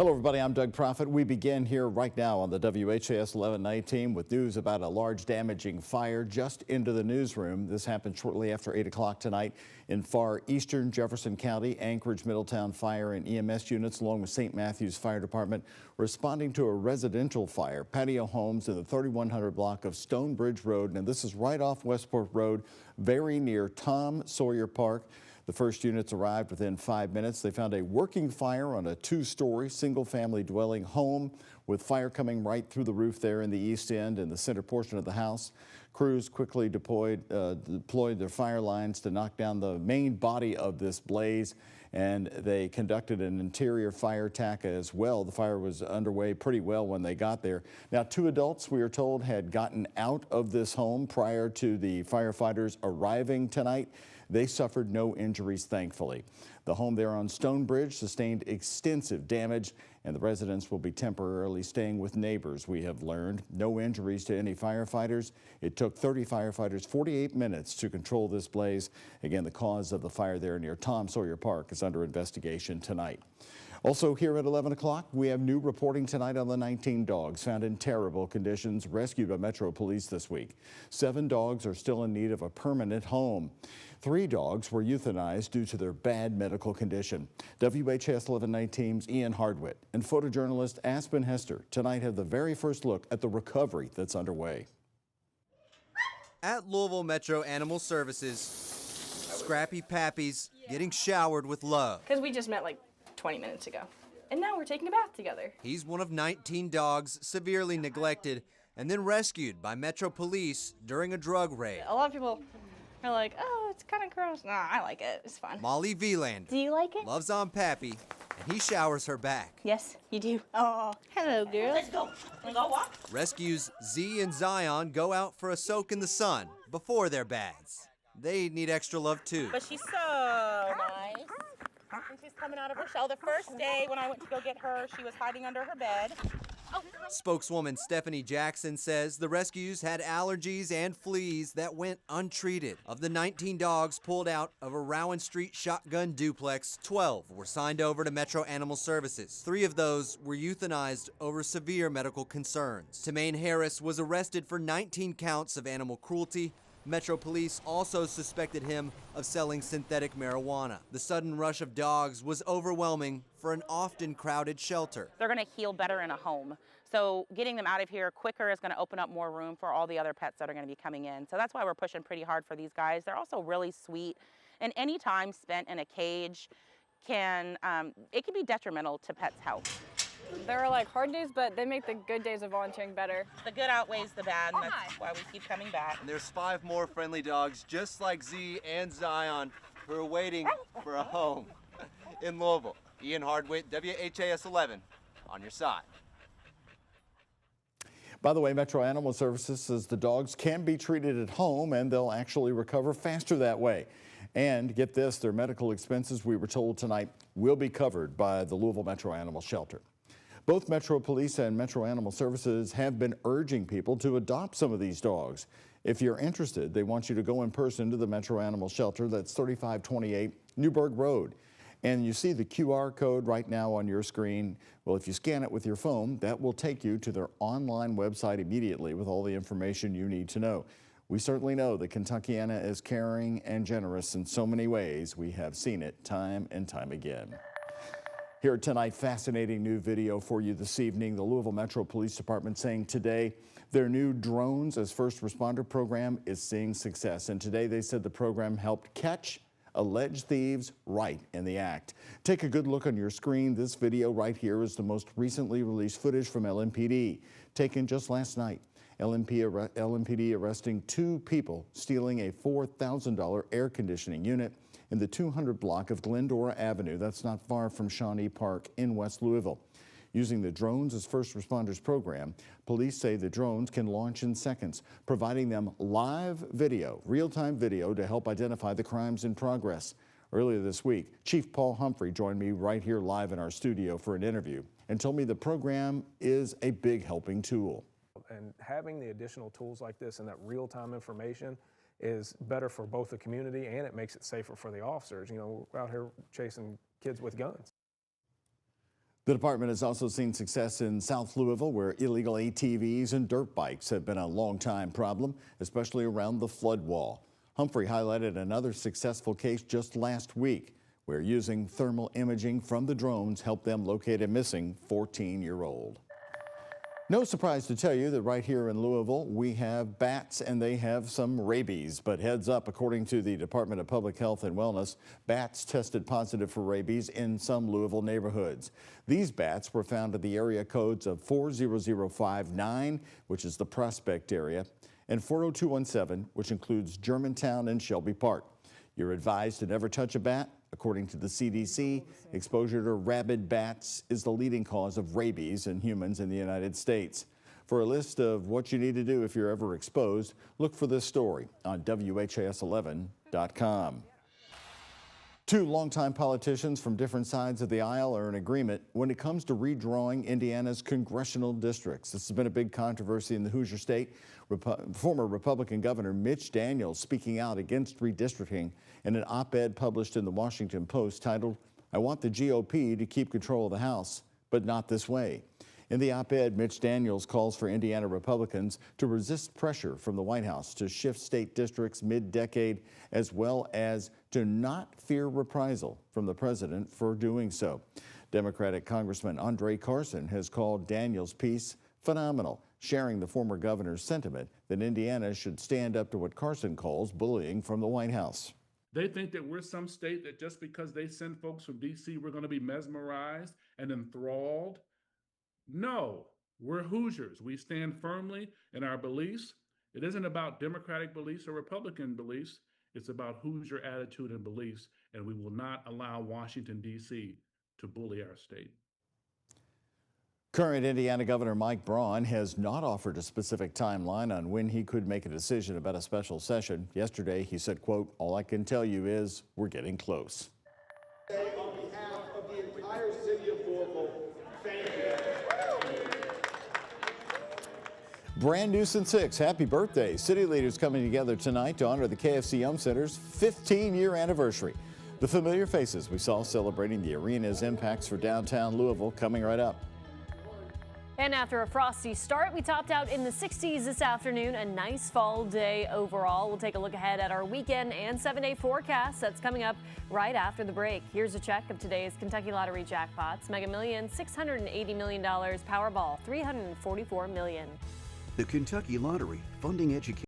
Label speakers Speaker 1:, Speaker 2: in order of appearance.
Speaker 1: Hello everybody, I'm Doug Proffitt. We begin here right now on the WHAS 11 night team with news about a large damaging fire just into the newsroom. This happened shortly after 8 o'clock tonight in far eastern Jefferson County. Anchorage Middletown Fire and EMS units along with St. Matthews Fire Department responding to a residential fire. Patio homes in the 3100 block of Stonebridge Road, and this is right off Westport Road, very near Tom Sawyer Park. The first units arrived within 5 minutes. They found a working fire on a two-story single-family dwelling home with fire coming right through the roof there in the east end and the center portion of the house. Crews quickly deployed their fire lines to knock down the main body of this blaze, and they conducted an interior fire attack as well. The fire was underway pretty well when they got there. Now, 2 adults, we are told, had gotten out of this home prior to the firefighters arriving tonight. They suffered no injuries, thankfully. The home there on Stonebridge sustained extensive damage, and the residents will be temporarily staying with neighbors, we have learned. No injuries to any firefighters. It took 30 firefighters 48 minutes to control this blaze. Again, the cause of the fire there near Tom Sawyer Park is under investigation tonight. Also here at 11 o'clock, we have new reporting tonight on the 19 dogs found in terrible conditions rescued by Metro Police this week. 7 dogs are still in need of a permanent home. 3 dogs were euthanized due to their bad medical condition. WHAS 11 night teams Ian Hardwitt and photojournalist Aspen Hester tonight have the very first look at the recovery that's underway.
Speaker 2: At Louisville Metro Animal Services, Scrappy Pappy's getting showered with love.
Speaker 3: Because we just met like 20 minutes ago, and now we're taking a bath together.
Speaker 2: He's one of 19 dogs severely neglected and then rescued by Metro Police during a drug raid.
Speaker 3: A lot of people are like, oh, it's kind of gross. Nah, I like it. It's fun.
Speaker 2: Molly Vielander.
Speaker 3: Do you like it?
Speaker 2: Loves on Pappy, and he showers her back.
Speaker 3: Yes, you do. Oh, hello, girl. Let's go. Wanna go walk?
Speaker 2: Rescues Z and Zion go out for a soak in the sun before their baths. They need extra love too.
Speaker 4: But she's so nice. And she's coming out of her shell. The first day when I went to go get her, she was hiding under her bed.
Speaker 2: Spokeswoman Stephanie Jackson says the rescues had allergies and fleas that went untreated. Of the 19 dogs pulled out of a Rowan Street shotgun duplex, 12 were signed over to Metro Animal Services. 3 of those were euthanized over severe medical concerns. Tamaine Harris was arrested for 19 counts of animal cruelty. Metro Police also suspected him of selling synthetic marijuana. The sudden rush of dogs was overwhelming for an often crowded shelter.
Speaker 4: They're going to heal better in a home. So getting them out of here quicker is going to open up more room for all the other pets that are going to be coming in. So that's why we're pushing pretty hard for these guys. They're also really sweet. And any time spent in a cage can be detrimental to pets' health.
Speaker 3: There are like hard days, but they make the good days of volunteering better.
Speaker 4: The good outweighs the bad, and that's why we keep coming back.
Speaker 2: And there's 5 more friendly dogs just like Z and Zion who are waiting for a home in Louisville. Ian Hardwitt, WHAS 11, on your side.
Speaker 1: By the way, Metro Animal Services says the dogs can be treated at home and they'll actually recover faster that way. And get this, their medical expenses, we were told tonight, will be covered by the Louisville Metro Animal Shelter. Both Metro Police and Metro Animal Services have been urging people to adopt some of these dogs. If you're interested, they want you to go in person to the Metro Animal Shelter. That's 3528 Newburgh Road. And you see the QR code right now on your screen. Well, if you scan it with your phone, that will take you to their online website immediately with all the information you need to know. We certainly know that Kentuckiana is caring and generous in so many ways. We have seen it time and time again. Here tonight, fascinating new video for you this evening. The Louisville Metro Police Department saying today their new drones as first responder program is seeing success. And today they said the program helped catch alleged thieves right in the act. Take a good look on your screen. This video right here is the most recently released footage from LMPD, taken just last night. LMPD arresting 2 people stealing a $4,000 air conditioning unit in the 200 block of Glendora Avenue. That's not far from Shawnee Park in West Louisville. Using the drones as first responders program, police say the drones can launch in seconds, providing them live video, real-time video to help identify the crimes in progress. Earlier this week, Chief Paul Humphrey joined me right here live in our studio for an interview and told me the program is a big helping tool.
Speaker 5: And having the additional tools like this and that real-time information is better for both the community and it makes it safer for the officers. You know, we're out here chasing kids with guns.
Speaker 1: The department has also seen success in South Louisville, where illegal ATVs and dirt bikes have been a long-time problem, especially around the flood wall. Humphrey highlighted another successful case just last week, where using thermal imaging from the drones helped them locate a missing 14-year-old. No surprise to tell you that right here in Louisville, we have bats and they have some rabies. But heads up, according to the Department of Public Health and Wellness, bats tested positive for rabies in some Louisville neighborhoods. These bats were found in the area codes of 40059, which is the Prospect area, and 40217, which includes Germantown and Shelby Park. You're advised to never touch a bat. According to the CDC, exposure to rabid bats is the leading cause of rabies in humans in the United States. For a list of what you need to do if you're ever exposed, look for this story on WHAS11.com. Two longtime politicians from different sides of the aisle are in agreement when it comes to redrawing Indiana's congressional districts. This has been a big controversy in the Hoosier State. Former Republican Governor Mitch Daniels speaking out against redistricting in an op-ed published in the Washington Post titled, "I want the GOP to keep control of the House, but not this way." In the op-ed, Mitch Daniels calls for Indiana Republicans to resist pressure from the White House to shift state districts mid-decade, as well as to not fear reprisal from the president for doing so. Democratic Congressman Andre Carson has called Daniels' piece phenomenal, sharing the former governor's sentiment that Indiana should stand up to what Carson calls bullying from the White House.
Speaker 6: They think that we're some state that just because they send folks from D.C., we're going to be mesmerized and enthralled. No, we're Hoosiers. We stand firmly in our beliefs. It isn't about Democratic beliefs or Republican beliefs. It's about Hoosier attitude and beliefs, and we will not allow Washington, D.C. to bully our state.
Speaker 1: Current Indiana Governor Mike Braun has not offered a specific timeline on when he could make a decision about a special session. Yesterday, he said, quote, "All I can tell you is we're getting close."
Speaker 7: On behalf of the entire city of Louisville, thank you.
Speaker 1: Brand new since 6. Happy birthday. City leaders coming together tonight to honor the KFC Yum Center's 15-year anniversary. The familiar faces we saw celebrating the arena's impacts for downtown Louisville coming right up.
Speaker 8: And after a frosty start, we topped out in the 60s this afternoon. A nice fall day overall. We'll take a look ahead at our weekend and 7-day forecast that's coming up right after the break. Here's a check of today's Kentucky Lottery jackpots. Mega Millions, $680 million. Powerball, $344 million.
Speaker 9: The Kentucky Lottery, funding education.